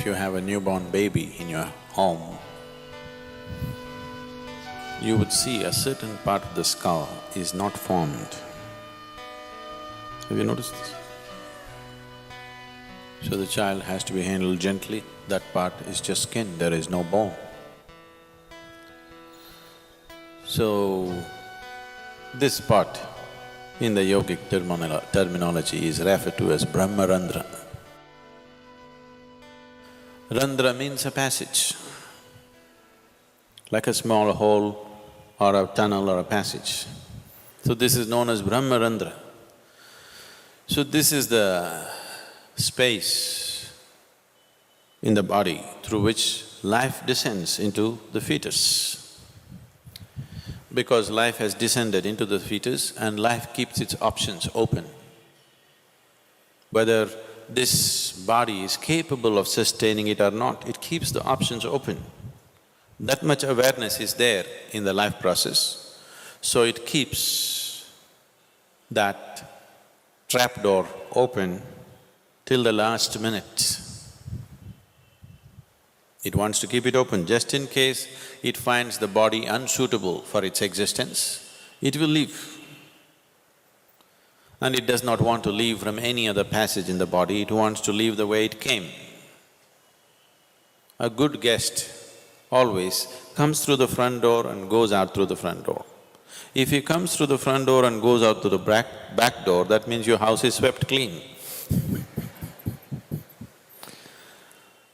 If you have a newborn baby in your home, you would see a certain part of the skull is not formed. Have you noticed this? So the child has to be handled gently, that part is just skin, there is no bone. So, this part in the yogic terminology is referred to as Brahmarandhra. Randhra means a passage, like a small hole or a tunnel or a passage. So this is known as Brahmarandhra. So this is the space in the body through which life descends into the fetus. Because life has descended into the fetus and life keeps its options open. Whether this body is capable of sustaining it or not, it keeps the options open. That much awareness is there in the life process, so it keeps that trapdoor open till the last minute. It wants to keep it open just in case it finds the body unsuitable for its existence, it will leave. And it does not want to leave from any other passage in the body, it wants to leave the way it came. A good guest always comes through the front door and goes out through the front door. If he comes through the front door and goes out to the back door, that means your house is swept clean.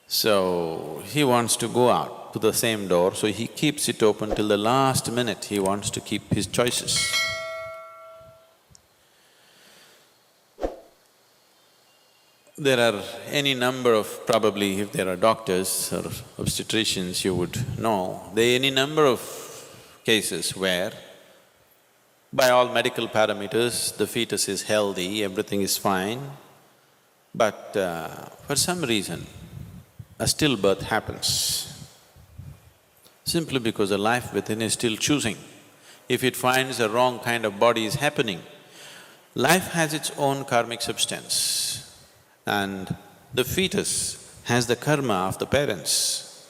So, he wants to go out to the same door, so he keeps it open till the last minute, he wants to keep his choices. There are any number of… probably if there are doctors or obstetricians, you would know, there are any number of cases where by all medical parameters, the fetus is healthy, everything is fine, but for some reason, a stillbirth happens, simply because the life within is still choosing. If it finds a wrong kind of body is happening, life has its own karmic substance and the fetus has the karma of the parents.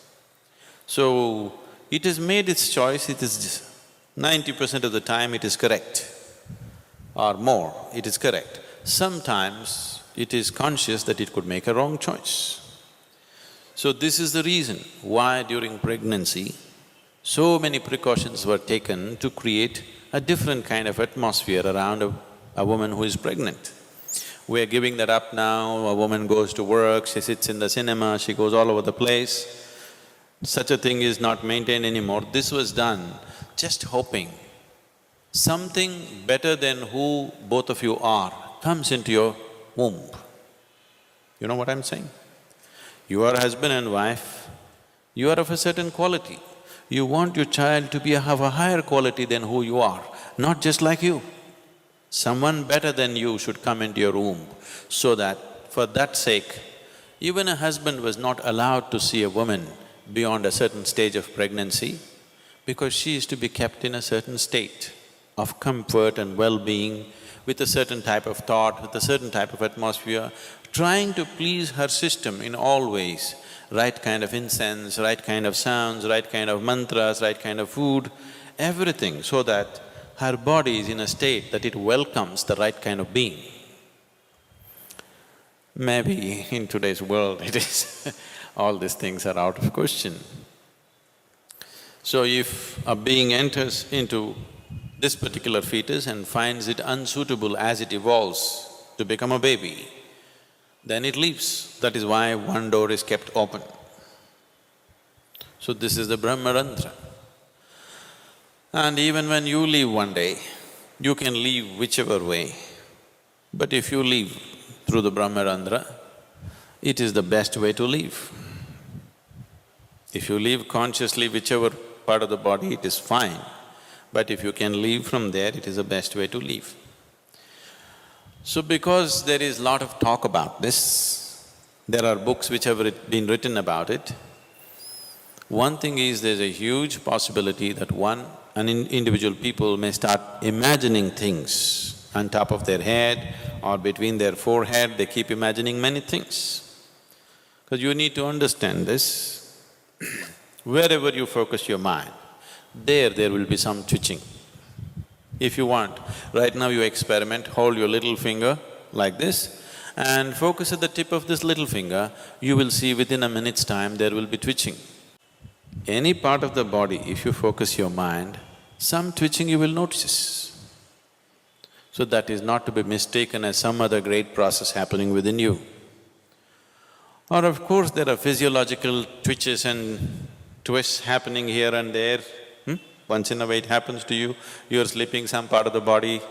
So, it has made its choice, it is 90% of the time it is correct or more, it is correct. Sometimes it is conscious that it could make a wrong choice. So this is the reason why during pregnancy, so many precautions were taken to create a different kind of atmosphere around a woman who is pregnant. We are giving that up now, a woman goes to work, she sits in the cinema, she goes all over the place. Such a thing is not maintained anymore. This was done just hoping something better than who both of you are comes into your womb. You know what I'm saying? You are husband and wife, you are of a certain quality. You want your child to have a higher quality than who you are, not just like you. Someone better than you should come into your womb, so that for that sake, even a husband was not allowed to see a woman beyond a certain stage of pregnancy, because she is to be kept in a certain state of comfort and well-being, with a certain type of thought, with a certain type of atmosphere, trying to please her system in all ways, right kind of incense, right kind of sounds, right kind of mantras, right kind of food, everything, so that her body is in a state that it welcomes the right kind of being. Maybe in today's world it is all these things are out of question. So if a being enters into this particular fetus and finds it unsuitable as it evolves to become a baby, then it leaves. That is why one door is kept open. So this is the Brahmarandhra. And even when you leave one day, you can leave whichever way. But if you leave through the Brahmarandhra, it is the best way to leave. If you leave consciously whichever part of the body, it is fine. But if you can leave from there, it is the best way to leave. So because there is lot of talk about this, there are books which have been written about it. One thing is, there's a huge possibility that individual people may start imagining things on top of their head or between their forehead, they keep imagining many things. Because you need to understand this. Wherever you focus your mind, there will be some twitching. If you want, right now you experiment, hold your little finger like this and focus at the tip of this little finger, you will see within a minute's time there will be twitching. Any part of the body, if you focus your mind, some twitching you will notice. So that is not to be mistaken as some other great process happening within you. Or of course, there are physiological twitches and twists happening here and there. Once in a while it happens to you, you're sleeping, some part of the body,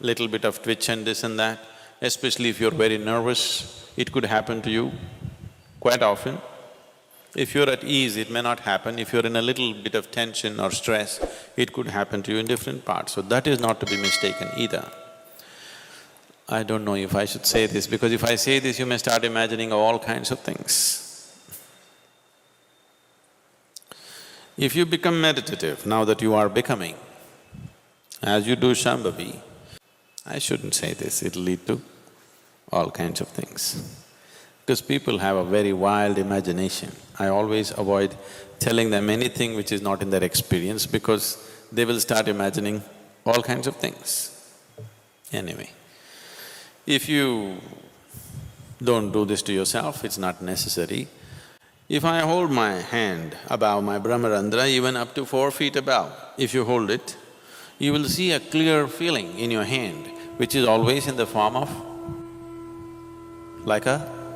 little bit of twitch and this and that. Especially if you're very nervous, it could happen to you quite often. If you're at ease, it may not happen. If you're in a little bit of tension or stress, it could happen to you in different parts. So that is not to be mistaken either. I don't know if I should say this, because if I say this, you may start imagining all kinds of things. If you become meditative, now that you are becoming, as you do Shambhavi, I shouldn't say this, it'll lead to all kinds of things. Because people have a very wild imagination. I always avoid telling them anything which is not in their experience because they will start imagining all kinds of things. Anyway, if you don't do this to yourself, it's not necessary. If I hold my hand above my Brahmarandhra, even up to 4 feet above, if you hold it, you will see a clear feeling in your hand, which is always in the form of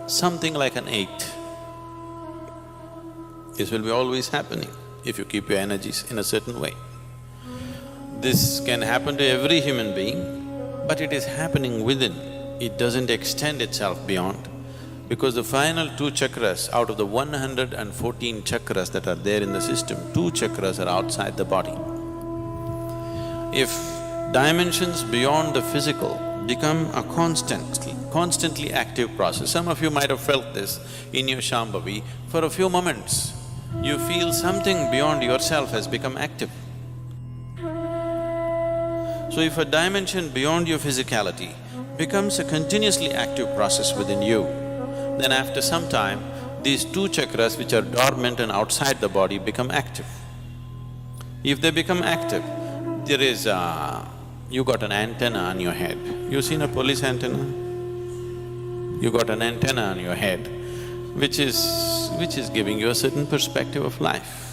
something like an 8. This will be always happening if you keep your energies in a certain way. This can happen to every human being, but it is happening within. It doesn't extend itself beyond, because the final 2 chakras out of the 114 chakras that are there in the system, 2 chakras are outside the body. If dimensions beyond the physical become a constantly active process, some of you might have felt this in your Shambhavi, for a few moments, you feel something beyond yourself has become active. So if a dimension beyond your physicality becomes a continuously active process within you, then after some time, these 2 chakras which are dormant and outside the body become active. If they become active, there is you got an antenna on your head. You seen a police antenna? You got an antenna on your head, which is giving you a certain perspective of life.